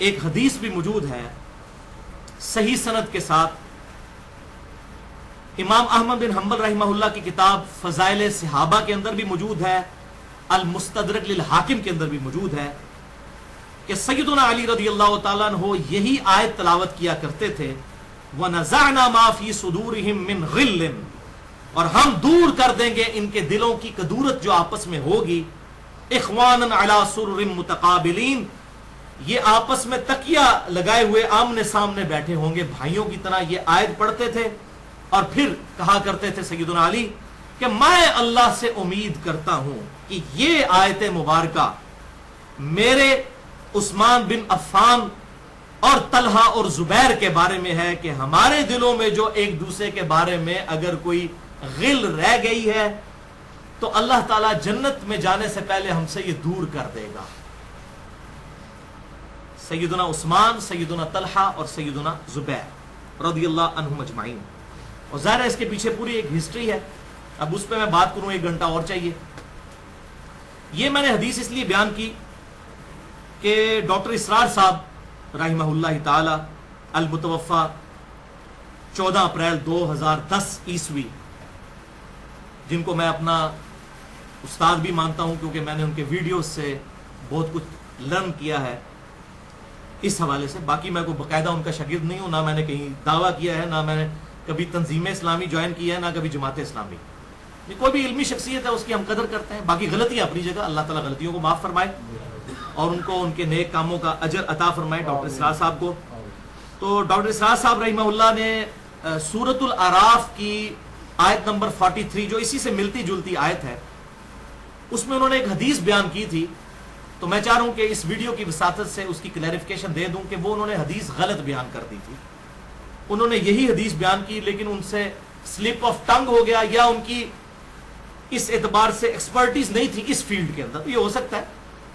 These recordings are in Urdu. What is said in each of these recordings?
ایک حدیث بھی موجود ہے صحیح سند کے ساتھ، امام احمد بن حنبل رحمہ اللہ کی کتاب فضائل صحابہ کے اندر بھی موجود ہے، المستدرک للحاکم کے اندر بھی موجود ہے کہ سیدنا علی رضی اللہ تعالیٰ عنہ یہی آیت تلاوت کیا کرتے تھے، وَنَزَعْنَا مَا فِي صُدُورِهِم مِّن غِلٍّ، اور ہم دور کر دیں گے ان کے دلوں کی کدورت جو آپس میں ہوگی، اخواناً علی سرر متقابلین، یہ آپس میں تکیہ لگائے ہوئے آمنے سامنے بیٹھے ہوں گے بھائیوں کی طرح۔ یہ آیت پڑھتے تھے اور پھر کہا کرتے تھے سیدنا علی کہ میں اللہ سے امید کرتا ہوں کہ یہ آیت مبارکہ میرے عثمان بن عفان اور طلحہ اور زبیر کے بارے میں ہے کہ ہمارے دلوں میں جو ایک دوسرے کے بارے میں اگر کوئی غل رہ گئی ہے تو اللہ تعالیٰ جنت میں جانے سے پہلے ہم سے یہ دور کر دے گا۔ سیدنا عثمان، سیدنا طلحہ اور سیدنا زبیر رضی اللہ عنہم اجمعین، اور ظاہر ہے اس کے پیچھے پوری ایک ہسٹری ہے، اب اس پہ میں بات کروں 1 گھنٹہ اور چاہیے۔ یہ میں نے حدیث اس لیے بیان کی کہ ڈاکٹر اسرار صاحب رحمہ اللہ تعالی المتوفا 14 اپریل 2010 عیسوی، جن کو میں اپنا استاد بھی مانتا ہوں کیونکہ میں نے ان کے ویڈیوز سے بہت کچھ لرن کیا ہے اس حوالے سے، باقی میں کوئی باقاعدہ ان کا شاگرد نہیں ہوں، نہ میں نے کہیں دعویٰ کیا ہے، نہ میں نے کبھی تنظیم اسلامی جوائن کی ہے، نہ کبھی جماعت اسلامی۔ کوئی بھی علمی شخصیت ہے اس کی ہم قدر کرتے ہیں، باقی غلطیاں اپنی جگہ، اللہ تعالیٰ غلطیوں کو معاف فرمائے اور ان کو ان کے نیک کاموں کا اجر عطا فرمائے ڈاکٹر اسرار صاحب کو۔ تو ڈاکٹر اسرار صاحب رحمہ اللہ نے سورۃ الاعراف کی آیت نمبر 43 جو اسی سے ملتی جلتی آیت ہے، اس میں انہوں نے ایک حدیث بیان کی تھی، تو میں چاہ رہا ہوں کہ اس ویڈیو کی وساطت سے اس کی کلیریفیکیشن دے دوں کہ وہ انہوں نے حدیث غلط بیان کر دی تھی۔ انہوں نے یہی حدیث بیان کی لیکن ان سے سلپ آف ٹنگ ہو گیا، یا ان کی اس اعتبار سے ایکسپرٹیز نہیں تھی اس فیلڈ کے اندر۔ یہ ہو سکتا ہے،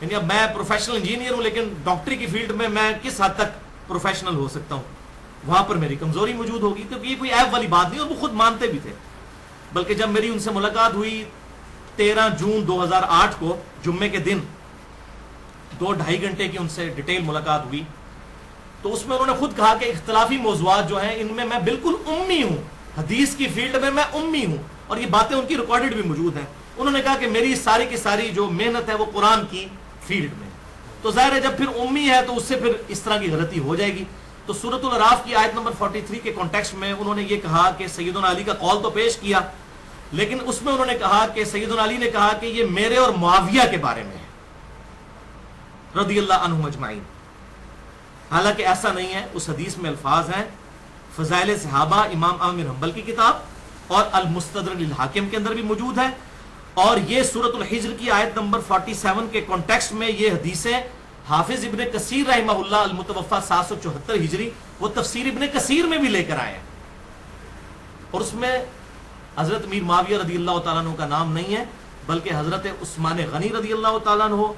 یعنی اب میں پروفیشنل انجینئر ہوں لیکن ڈاکٹری کی فیلڈ میں کس حد تک پروفیشنل ہو سکتا ہوں، وہاں پر میری کمزوری موجود ہوگی، کیونکہ یہ کوئی عیب والی بات نہیں اور وہ خود مانتے بھی تھے۔ بلکہ جب میری ان سے ملاقات ہوئی 13 جون 2008 کو جمعے کے دن، 2-2.5 گھنٹے کی ان سے ڈیٹیل ملاقات ہوئی، تو اس میں انہوں نے خود کہا کہ اختلافی موضوعات جو ہیں ان میں بالکل امی ہوں، حدیث کی فیلڈ میں امی ہوں، اور یہ باتیں ان کی ریکارڈڈ بھی موجود ہیں۔ انہوں نے کہا کہ میری ساری کی ساری جو محنت ہے وہ قرآن کی فیلڈ میں، تو ظاہر ہے جب پھر امی ہے تو اس سے پھر اس طرح کی غلطی ہو جائے گی۔ تو سورۃ الاعراف کی آیت نمبر 43 کے کانٹیکسٹ میں انہوں نے یہ کہا کہ سیدنا علی کا قول تو پیش کیا، لیکن اس میں انہوں نے کہا کہ سیدنا علی نے کہا کہ یہ میرے اور معاویہ کے بارے میں ہے رضی اللہ عنہم اجمعین، حالانکہ ایسا نہیں ہے۔ اس حدیث میں الفاظ ہیں فضائل صحابہ امام احمد بن حنبل کی کتاب اور المستدرک للحاکم کے اندر بھی موجود ہے، اور یہ سورۃ الحجر کی آیت نمبر 47 کے کانٹیکسٹ میں یہ حدیثیں حافظ ابن کثیر رحمہ اللہ المتوفا 774 ہجری وہ تفسیر ابن کثیر میں بھی لے کر آئے ہیں، اور اس میں حضرت میر معاویہ رضی اللہ تعالیٰ عنہ کا نام نہیں ہے بلکہ حضرت عثمان غنی رضی اللہ تعالیٰ عنہ،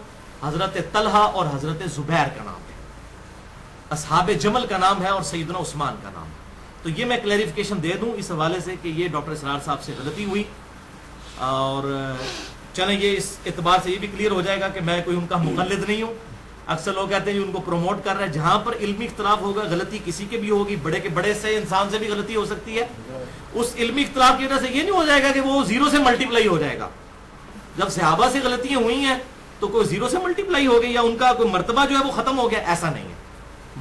حضرت طلحہ اور حضرت زبیر کا نام ہے، اصحاب جمل کا نام ہے اور سیدنا عثمان کا نام ہے۔ تو یہ میں کلیریفیکیشن دے دوں اس حوالے سے کہ یہ ڈاکٹر اسرار صاحب سے غلطی ہوئی، اور چلیں یہ اس اعتبار سے یہ بھی کلیئر ہو جائے گا کہ میں کوئی ان کا مقلد نہیں ہوں۔ اکثر لوگ کہتے ہیں ان کو پروموٹ کر رہے ہیں، جہاں پر علمی اختلاف ہوگا غلطی کسی کے بھی ہوگی، بڑے کے بڑے سے انسان سے بھی غلطی ہو سکتی ہے، اس علمی اختلاف کی وجہ سے یہ نہیں ہو جائے گا کہ وہ 0 سے ملٹیپلائی ہو جائے گا۔ جب صحابہ سے غلطیاں ہوئی ہیں تو کوئی 0 سے ملٹیپلائی ہو گئی یا ان کا کوئی مرتبہ جو ہے وہ ختم ہو گیا، ایسا نہیں ہے۔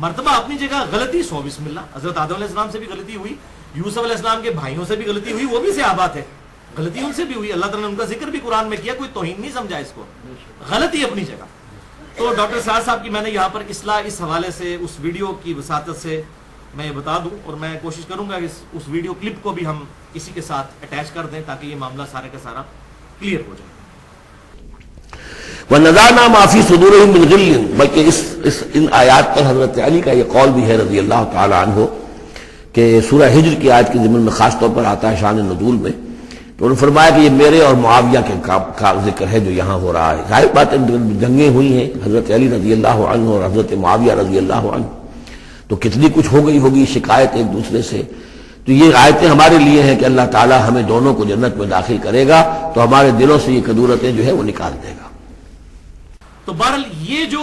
مرتبہ اپنی جگہ، غلطی 100 بسم اللہ، حضرت آدم علیہ السلام سے بھی غلطی ہوئی، یوسف علیہ السلام کے بھائیوں سے بھی غلطی ہوئی، وہ بھی صحابہ تھے، غلطی ان سے بھی ہوئی، اللہ تعالیٰ نے ان کا ذکر بھی قرآن میں کیا، کوئی توہین نہیں سمجھا اس کو، غلطی اپنی جگہ۔ تو ڈاکٹر اسرار صاحب کی میں نے یہاں پر اصلاح اس حوالے سے اس ویڈیو کی وساطت سے میں یہ بتا دوں، اور میں کوشش کروں گا کہ اس ویڈیو کلپ کو بھی ہم اسی کے ساتھ اٹیچ کر دیں تاکہ یہ معاملہ سارے کا سارا کلیئر ہو جائے۔ وَنَزَعْنَا مَا فِي صُدُورِهِم مِّن غِلٍّ، بلکہ ان آیات پر حضرت علی کا یہ قول بھی ہے رضی اللہ تعالی عنہ کہ سورہ ہجر کی آیت کے ضمن میں خاص طور پر آتا ہے شان نزول میں، تو انہوں نے فرمایا کہ یہ میرے اور معاویہ کے کا ذکر ہے جو یہاں ہو رہا ہے۔ ظاہر بات ہے جنگیں ہوئی ہیں حضرت علی رضی اللہ عنہ اور حضرت معاویہ رضی اللہ عنہ، تو کتنی کچھ ہو گئی ہوگی شکایت ایک دوسرے سے، تو یہ آیتیں ہمارے لیے ہیں کہ اللہ تعالیٰ ہمیں دونوں کو جنت میں داخل کرے گا تو ہمارے دلوں سے یہ کدورتیں جو ہے وہ نکال دے گا۔ تو بہرحال یہ جو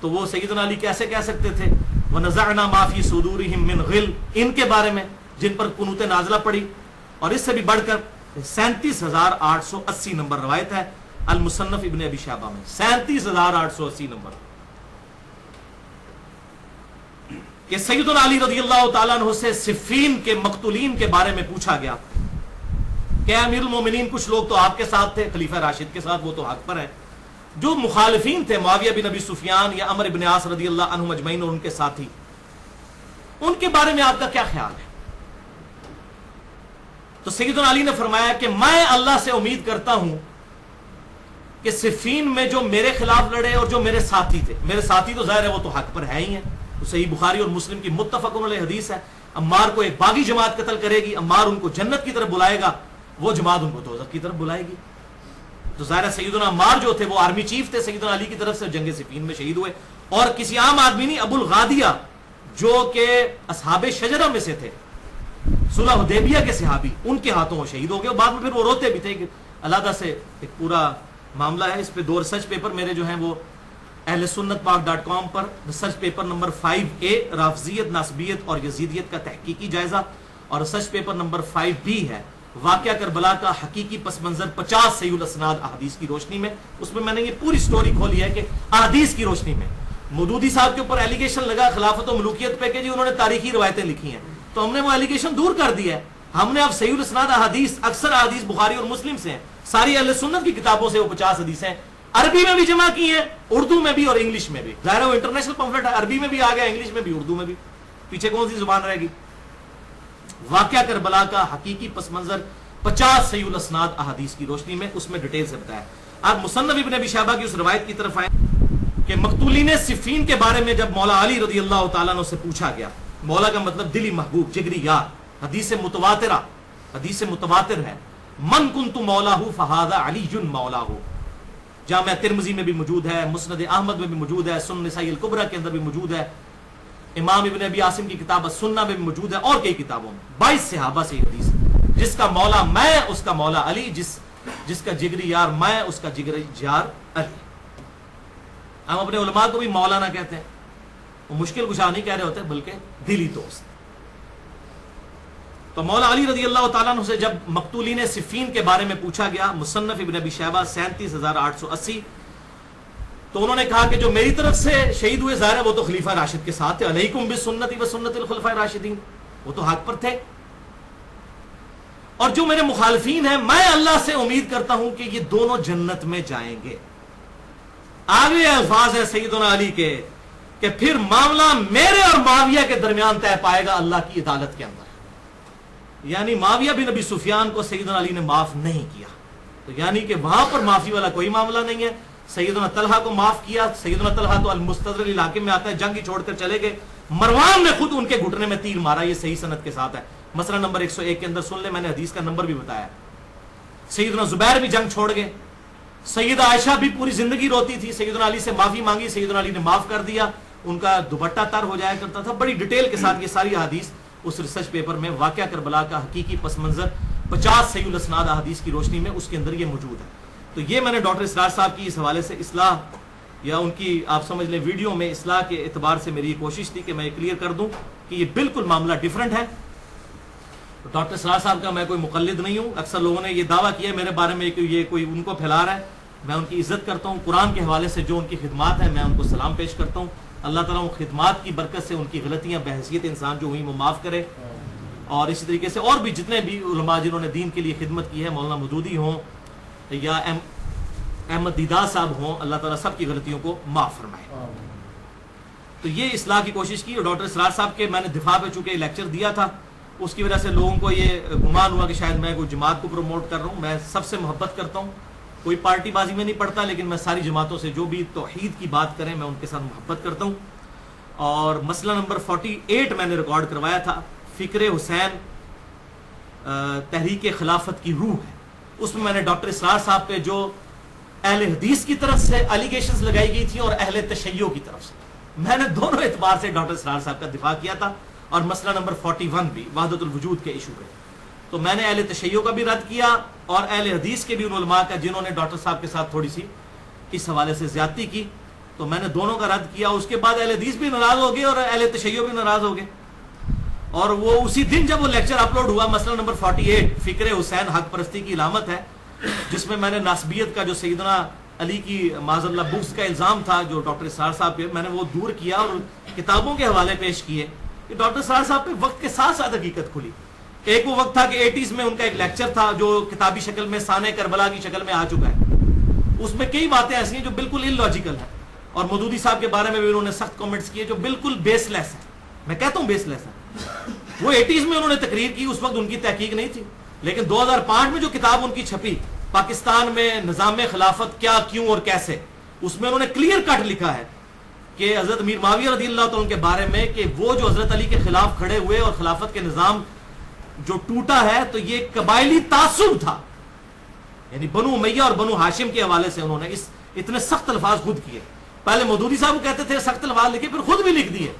تو وہ سیدنا علی کیسے کہہ سکتے تھے وَنَزَعْنَا مَا فِي صُدُورِهِم مِّن غِلٍّ، ان کے بارے میں جن پر قنوت نازلہ پڑی. اور اس سے بھی بڑھ کر 37,880 نمبر روایت ہے المصنف ابن ابی شیبہ میں، 37,880 نمبر، کہ سیدنا علی رضی اللہ تعالیٰ عنہ سے صفین کے مقتولین کے بارے میں پوچھا گیا کہ امیر المومنین کچھ لوگ تو آپ کے ساتھ تھے، خلیفہ راشد کے ساتھ، وہ تو حق پر ہے، جو مخالفین تھے معاویہ بن ابی سفیان یا عمر بن عاص رضی اللہ عنہم اجمعین اور ان کے ساتھی، ان کے بارے میں آپ کا کیا خیال ہے؟ تو سیدنا علی نے فرمایا کہ میں اللہ سے امید کرتا ہوں کہ صفین میں جو میرے خلاف لڑے اور جو میرے ساتھی تھے، میرے ساتھی تو ظاہر ہے وہ تو حق پر ہے ہی ہیں، تو صحیح بخاری اور مسلم کی متفق علیہ حدیث ہے، عمار کو ایک باغی جماعت قتل کرے گی، عمار ان کو جنت کی طرف بلائے گا، وہ جماعت ان کو دوزخ کی طرف بلائے گی. تو ظاہر ہے سیدنا عمار جو تھے وہ آرمی چیف تھے سیدنا علی کی طرف سے، جنگ صفین میں شہید ہوئے. اور کسی عام آدمی نہیں، ابو الغادیہ جو کہ اصحاب شجرہ میں سے تھے، صلح حدیبیہ کے صحابی، ان کے ہاتھوں وہ شہید ہو گئے. بعد میں پھر وہ روتے بھی تھے کہ علیحدہ سے ایک پورا معاملہ ہے، اس پہ 2 ریسرچ پیپر میرے جو ہیں وہ اہل سنت پاک.com پر ریسرچ پیپر نمبر 5A رافضیت، ناسبیت اور یزیدیت کا تحقیقی جائزہ، اور ریسرچ پیپر نمبر 5B ہے واقعہ کربلا کا حقیقی پس منظر 50 صحیح الاسناد احادیث کی روشنی میں. اس میں نے یہ پوری سٹوری کھولی ہے کہ احادیث کی روشنی میں مودودی صاحب کے اوپر ایلیگیشن لگا خلافت و ملوکیت پہ کہ جی انہوں نے تاریخی روایتیں لکھی ہیں، تو ہم نے وہ ایلیگیشن دور کر دیا ہے. ہم نے اب صحیح الاسناد احادیث، اکثر احادیث بخاری اور مسلم سے ہیں، ساری اہل سنت کی کتابوں سے وہ 50 حدیثیں عربی میں بھی جمع کی ہیں، اردو میں بھی اور انگلش میں بھی. ظاہر ہے وہ انٹرنیشنل پمفلٹ ہے، عربی میں بھی آ گیا، انگلش میں بھی، اردو میں بھی، پیچھے کون سی زبان رہے گی. واقعہ کربلا کا حقیقی پس منظر 50 صحیح الاسناد احادیث کی روشنی میں، اس میں ڈیٹیل سے بتایا. آپ مصنف ابن ابی شیبہ کی اس روایت کی طرف آئیں کہ مقتولین صفین کے بارے میں جب مولا علی رضی اللہ تعالیٰ عنہ سے پوچھا گیا، مولا کا مطلب دلی محبوب، جگری یار، حدیث متواترہ، حدیث متواتر ہے، من کنت مولاہ فہذا علی مولاہ، جامعہ ترمذی میں بھی موجود ہے، مسند احمد میں بھی موجود ہے، سنن نسائی الکبریٰ کے اندر بھی موجود ہے، امام ابن ابی عاصم کی کتاب السنہ میں بھی موجود ہے، اور کئی کتابوں میں 22 صحابہ سے یہ حدیث ہے. جس کا مولا میں، اس کا مولا علی، جس کا جگری یار میں، اس کا جگری یار علی. ہم اپنے علماء کو بھی مولانا کہتے ہیں، وہ مشکل کشا نہیں کہہ رہے ہوتے بلکہ دلی دوست. تو مولا علی رضی اللہ تعالیٰ عنہ سے جب مقتولین صفین کے بارے میں پوچھا گیا، مصنف ابن ابی شیبہ 37,880، تو انہوں نے کہا کہ جو میری طرف سے شہید ہوئے ظاہر ہے وہ تو خلیفہ راشد کے ساتھ تھے، علیکم بسنتی و سنت الخلفاء الراشدین، وہ تو حق پر تھے. اور جو میرے مخالفین ہیں، میں اللہ سے امید کرتا ہوں کہ یہ دونوں جنت میں جائیں گے. آگے الفاظ ہے سیدنا علی کے کہ پھر معاملہ میرے اور معاویہ کے درمیان طے پائے گا اللہ کی عدالت کے اندر. یعنی معاویہ بن ابی سفیان کو سیدنا علی نے معاف نہیں کیا، تو یعنی کہ وہاں پر معافی والا کوئی معاملہ نہیں ہے. سیدنا طلحہ کو معاف کیا، سیدنا طلحہ تو المستدرک علاقے میں آتا ہے، جنگ ہی چھوڑ کر چلے گئے. مروان نے خود ان کے گھٹنے میں تیر مارا، یہ صحیح سند کے ساتھ ہے، مسئلہ نمبر 101 کے اندر سن لیں، میں نے حدیث کا نمبر بھی بتایا. سیدنا زبیر بھی جنگ چھوڑ گئے. سیدہ عائشہ بھی پوری زندگی روتی تھی، سیدنا علی سے معافی مانگی، سیدنا علی نے معاف کر دیا، ان کا دوپٹہ تر ہو جایا کرتا تھا. بڑی ڈیٹیل کے ساتھ یہ ساری حدیث اس ریسرچ پیپر میں واقعہ کربلا کا حقیقی پس منظر 50 صحیح الاسناد احادیث کی روشنی میں، اس کے اندر یہ موجود ہے. تو یہ میں نے ڈاکٹر اسرار صاحب کی اس حوالے سے اصلاح یا ان کی آپ سمجھ لیں ویڈیو میں اصلاح کے اعتبار سے میری کوشش تھی کہ میں یہ کلیئر کر دوں کہ یہ بالکل معاملہ ڈیفرنٹ ہے. ڈاکٹر اسرار صاحب کا میں کوئی مقلد نہیں ہوں. اکثر لوگوں نے یہ دعویٰ کیا ہے میرے بارے میں کہ یہ کوئی ان کو پھیلا رہا ہے. میں ان کی عزت کرتا ہوں، قرآن کے حوالے سے جو ان کی خدمات ہیں میں ان کو سلام پیش کرتا ہوں. اللہ تعالیٰ ان خدمات کی برکت سے ان کی غلطیاں بحیثیت انسان جو ہوئی وہ معاف کرے. اور اسی طریقے سے اور بھی جتنے بھی علماء جنہوں نے دین کے لیے خدمت کی ہے، مولانا مودودی ہوں یا احمد دیدار صاحب ہوں، اللہ تعالیٰ سب کی غلطیوں کو معاف فرمائے. تو یہ اصلاح کی کوشش کی. اور ڈاکٹر اسرار صاحب کے میں نے دفاع پہ چونکہ لیکچر دیا تھا، اس کی وجہ سے لوگوں کو یہ گمان ہوا کہ شاید میں کوئی جماعت کو پروموٹ کر رہا ہوں. میں سب سے محبت کرتا ہوں، کوئی پارٹی بازی میں نہیں پڑتا، لیکن میں ساری جماعتوں سے جو بھی توحید کی بات کریں میں ان کے ساتھ محبت کرتا ہوں. اور مسئلہ نمبر 48 میں نے ریکارڈ کروایا تھا، فکر حسین تحریک خلافت کی روح ہے. اس میں نے ڈاکٹر اسرار صاحب پہ جو اہل حدیث کی طرف سے الیگیشنز لگائی گئی تھی اور اہل تشیع کی طرف سے، میں نے دونوں اعتبار سے ڈاکٹر اسرار صاحب کا دفاع کیا تھا. اور مسئلہ نمبر 41 بھی وحدت الوجود کے ایشو پہ، تو میں نے اہل تشیع کا بھی رد کیا اور اہل حدیث کے بھی ان علماء کا جنہوں نے ڈاکٹر صاحب کے ساتھ تھوڑی سی اس حوالے سے زیادتی کی. تو میں نے دونوں کا رد کیا. اس کے بعد اہل حدیث بھی ناراض ہو گئے اور اہل تشیع بھی ناراض ہو گئے. اور وہ اسی دن جب وہ لیکچر اپلوڈ ہوا, مسئلہ نمبر 48 فکر حسین حق پرستی کی علامت ہے, جس میں میں نے ناسبیت کا جو سیدنا علی کی معاذ اللہ بغض کا الزام تھا جو ڈاکٹر اسرار صاحب پہ, میں نے وہ دور کیا اور کتابوں کے حوالے پیش کیے کہ ڈاکٹر اسرار صاحب پہ وقت کے ساتھ ساتھ حقیقت کھلی. ایک وہ وقت تھا کہ 80s میں ان کا ایک لیکچر تھا جو کتابی شکل میں سانہ کربلا کی شکل میں آ چکا ہے. اس میں کئی باتیں ایسی ہیں جو بالکل ان لاجیکل ہیں, اور مودودی صاحب کے بارے میں بھی انہوں نے سخت کامنٹس کیے جو بالکل بیس لیس ہیں. میں کہتا ہوں بیس لیس ہے. وہ 80s میں انہوں نے تقریر کی, اس وقت ان کی تحقیق نہیں تھی, لیکن 2005 میں جو کتاب ان کی چھپی پاکستان میں نظام خلافت کیا, کیوں اور کیسے, اس میں انہوں نے کلیئر کٹ لکھا ہے کہ حضرت امیر معاویہ رضی اللہ تعالیٰ کے بارے میں کہ وہ جو حضرت علی کے خلاف کھڑے ہوئے اور خلافت کے نظام جو ٹوٹا ہے تو یہ قبائلی تعصب تھا. یعنی بنو امیہ اور بنو ہاشم کے حوالے سے انہوں نے اس اتنے سخت الفاظ خود کیے. پہلے مودودی صاحب کہتے تھے سخت الفاظ لکھے, پھر خود بھی لکھ دیے.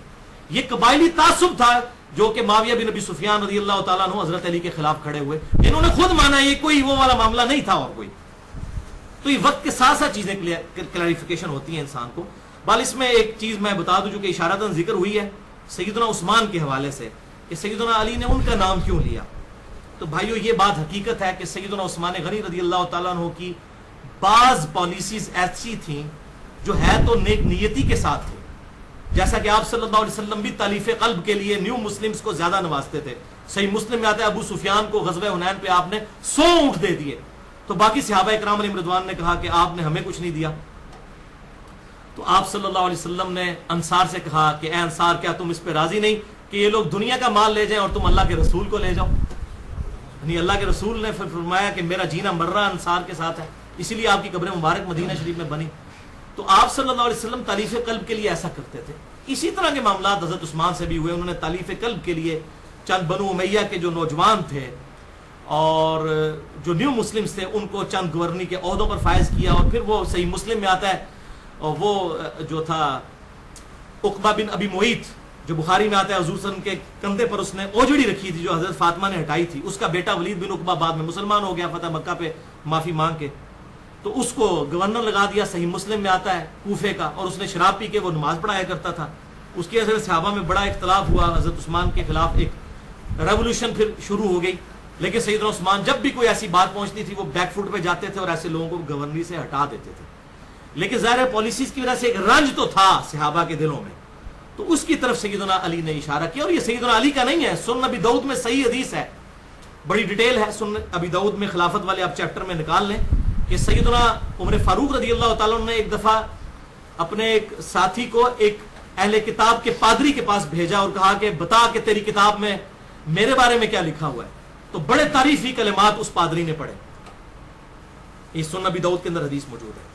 یہ قبائلی تعصب تھا جو کہ معاویہ بن ابی سفیان رضی اللہ تعالیٰ عنہ حضرت علی کے خلاف کھڑے ہوئے. انہوں نے خود مانا یہ کوئی وہ والا معاملہ نہیں تھا اور کوئی. تو یہ وقت کے ساتھ ساتھ چیزیں کلیریفیکیشن ہوتی ہیں انسان کو. بال اس میں ایک چیز میں بتا دوں جو کہ اشارتاً ذکر ہوئی ہے سیدنا عثمان کے حوالے سے کہ سیدنا علی نے ان کا نام کیوں لیا. تو بھائیو یہ بات حقیقت ہے کہ سیدنا عثمان غنی رضی اللہ تعالیٰ عنہ کی بعض پالیسیز ایسی تھیں جو ہے تو نیک نیتی کے ساتھ تھی. جیسا کہ آپ صلی اللہ علیہ وسلم بھی تالیف قلب کے لیے نیو مسلمز کو زیادہ نوازتے تھے. صحیح مسلم میں آتا ہے ابو سفیان کو غزوہ حنین پہ آپ نے 100 اونٹ دے دیے, تو باقی صحابہ اکرام علیہم رضوان نے کہا کہ آپ نے ہمیں کچھ نہیں دیا. تو آپ صلی اللہ علیہ وسلم نے انصار سے کہا کہ اے انصار کیا تم اس پہ راضی نہیں کہ یہ لوگ دنیا کا مال لے جائیں اور تم اللہ کے رسول کو لے جاؤ. یعنی اللہ کے رسول نے پھر فرمایا کہ میرا جینا مرنا انصار کے ساتھ ہے, اسی لیے آپ کی قبر مبارک مدینہ شریف میں بنی. تو آپ صلی اللہ علیہ وسلم تالیف قلب کے لیے ایسا کرتے تھے. اسی طرح کے معاملات حضرت عثمان سے بھی ہوئے. انہوں نے تالیف قلب کے لیے چند بنو امیہ کے جو نوجوان تھے اور جو نیو مسلمز تھے ان کو چند گورنی کے عہدوں پر فائز کیا. اور پھر وہ صحیح مسلم میں آتا ہے, اور وہ جو تھا عقبہ بن ابی معیط جو بخاری میں آتا ہے, حضور صلی اللہ علیہ وسلم کے کندھے پر اس نے اوجڑی رکھی تھی جو حضرت فاطمہ نے ہٹائی تھی. اس کا بیٹا ولید بن عقبہ بعد میں مسلمان ہو گیا فتح مکہ پہ معافی مانگ کے, تو اس کو گورنر لگا دیا. صحیح مسلم میں آتا ہے کوفے کا, اور اس نے شراب پی کے وہ نماز پڑھایا کرتا تھا. اس کی وجہ سے صحابہ میں بڑا اختلاف ہوا, حضرت عثمان کے خلاف ایک ریولوشن پھر شروع ہو گئی. لیکن سیدنا عثمان جب بھی کوئی ایسی بات پہنچتی تھی وہ بیک فوٹ پہ جاتے تھے اور ایسے لوگوں کو گورنری سے ہٹا دیتے تھے. لیکن ظاہر پالیسیز کی وجہ سے ایک رنج تو تھا صحابہ کے دلوں میں, تو اس کی طرف سیدنا علی نے اشارہ کیا. اور یہ سیدنا علی کا نہیں ہے, سنن ابی داؤد میں صحیح حدیث ہے, بڑی ڈیٹیل ہے سنن ابی داؤد میں, خلافت والے آپ چیپٹر میں نکال لیں کہ سیدنا عمر فاروق رضی اللہ تعالیٰ نے ایک دفعہ اپنے ایک ساتھی کو ایک اہل کتاب کے پادری کے پاس بھیجا اور کہا کہ بتا کہ تیری کتاب میں میرے بارے میں کیا لکھا ہوا ہے. تو بڑے تعریفی کلمات اس پادری نے پڑھے. یہ سنن ابی داؤد کے اندر حدیث موجود ہے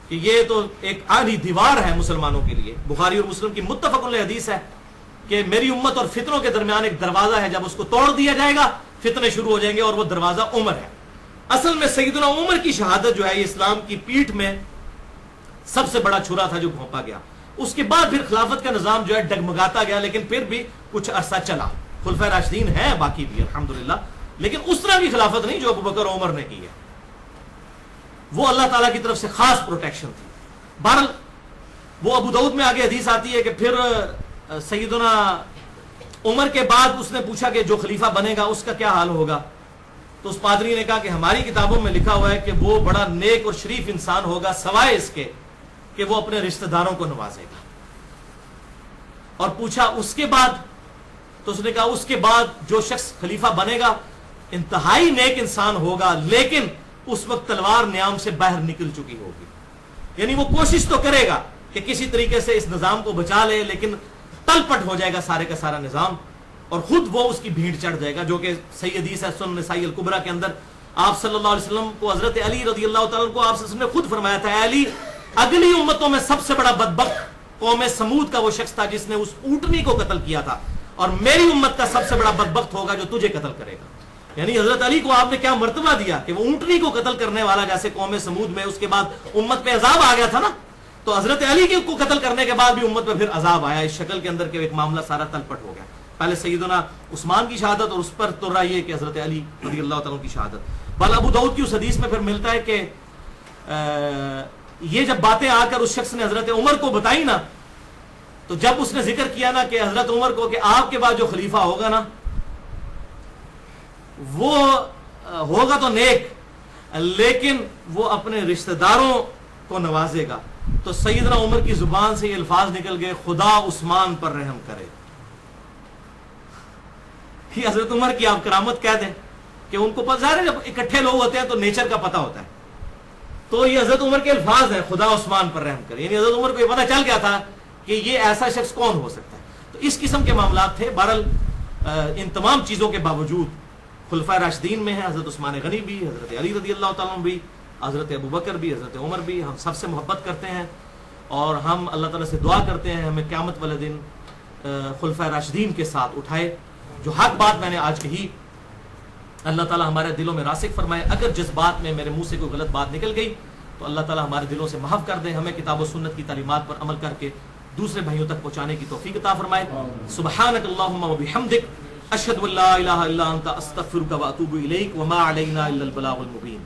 کہ یہ تو ایک عالی دیوار ہے مسلمانوں کے لیے. بخاری اور مسلم کی متفق علیہ حدیث ہے کہ میری امت اور فتنوں کے درمیان ایک دروازہ ہے, جب اس کو توڑ دیا جائے گا فتنے شروع ہو جائیں گے, اور وہ دروازہ عمر ہے. اصل میں سیدنا عمر کی شہادت جو ہے یہ اسلام کی پیٹھ میں سب سے بڑا چھرا تھا جو گھونپا گیا. اس کے بعد پھر خلافت کا نظام جو ہے ڈگمگاتا گیا, لیکن پھر بھی کچھ عرصہ چلا. خلفائے راشدین ہیں باقی بھی الحمدللہ, لیکن اس طرح کی خلافت نہیں جو ابو بکر و عمر نے کی ہے. وہ اللہ تعالیٰ کی طرف سے خاص پروٹیکشن تھی. بہرحال وہ ابو داؤد میں آگے حدیث آتی ہے کہ پھر سیدنا عمر کے بعد اس نے پوچھا کہ جو خلیفہ بنے گا اس کا کیا حال ہوگا. تو اس پادری نے کہا کہ ہماری کتابوں میں لکھا ہوا ہے کہ وہ بڑا نیک اور شریف انسان ہوگا, سوائے اس کے کہ وہ اپنے رشتہ داروں کو نوازے گا. اور پوچھا اس کے بعد, تو اس نے کہا اس کے بعد جو شخص خلیفہ بنے گا انتہائی نیک انسان ہوگا, لیکن اس وقت تلوار نیام سے باہر نکل چکی ہوگی. یعنی وہ کوشش تو کرے گا کہ کسی طریقے سے اس نظام کو بچا لے, لیکن تل پٹ ہو جائے گا سارے کا سارا نظام, اور خود وہ اس کی بھیڑ چڑھ جائے گا. جو کہ صحیح حدیث ہے سنن نسائی الکبریٰ کے اندر, آپ صلی اللہ علیہ وسلم کو حضرت علی رضی اللہ تعالیٰ کو آپ صلی اللہ علیہ وسلم نے خود فرمایا تھا, اے علی اگلی امتوں میں سب سے بڑا بدبخت قوم سمود کا وہ شخص تھا جس نے اس اونٹنی کو قتل کیا تھا, اور میری امت کا سب سے بڑا بدبخت ہوگا جو تجھے قتل کرے گا. یعنی حضرت علی کو آپ نے کیا مرتبہ دیا کہ وہ اونٹنی کو قتل کرنے والا, جیسے قوم سمود میں اس کے بعد امت پہ عذاب آ گیا تھا نا, تو حضرت علی کو قتل کرنے کے بعد بھی امت پہ پھر عذاب آیا اس شکل کے اندر کہ ایک معاملہ سارا تل پٹ ہو گیا. پہلے سیدنا عثمان کی شہادت اور اس پر تو رہا یہ کہ حضرت علی رضی اللہ تعالیٰ کی شہادت. بل ابو داؤد کی اس حدیث میں پھر ملتا ہے کہ یہ جب باتیں آ کر اس شخص نے حضرت عمر کو بتائی نا، تو جب اس نے ذکر کیا نا کہ حضرت عمر کو کہ آپ کے بعد جو خلیفہ ہوگا نا وہ ہوگا تو نیک، لیکن وہ اپنے رشتہ داروں کو نوازے گا، تو سیدنا عمر کی زبان سے یہ الفاظ نکل گئے، خدا عثمان پر رحم کرے۔ یہ حضرت عمر کی آپ کرامت کہہ دیں کہ ان کو ظاہر ہے جب اکٹھے لوگ ہوتے ہیں تو نیچر کا پتہ ہوتا ہے، تو یہ حضرت عمر کے الفاظ ہیں، خدا عثمان پر رحم کرے، یعنی حضرت عمر کو یہ پتہ چل گیا تھا کہ یہ ایسا شخص کون ہو سکتا ہے۔ تو اس قسم کے معاملات تھے۔ بہرحال ان تمام چیزوں کے باوجود خلفائے راشدین میں ہیں حضرت عثمان غنی بھی، حضرت علی رضی اللہ تعالیٰ عنہ بھی، حضرت ابو بکر بھی، حضرت عمر بھی، ہم سب سے محبت کرتے ہیں اور ہم اللہ تعالیٰ سے دعا کرتے ہیں ہمیں قیامت والے دن خلفائے راشدین کے ساتھ اٹھائے۔ جو حق بات میں نے آج کہی اللہ تعالیٰ ہمارے دلوں میں راسخ فرمائے، اگر جس بات میں میرے منہ سے کوئی غلط بات نکل گئی تو اللہ تعالیٰ ہمارے دلوں سے معاف کر دے، ہمیں کتاب و سنت کی تعلیمات پر عمل کر کے دوسرے بھائیوں تک پہنچانے کی توفیق عطا فرمائے۔ سبحانک اللہم و بحمدک، اشہد ان لا الہ الا انت، استغفرک و اتوب الیک، وما علینا الا البلاغ المبین۔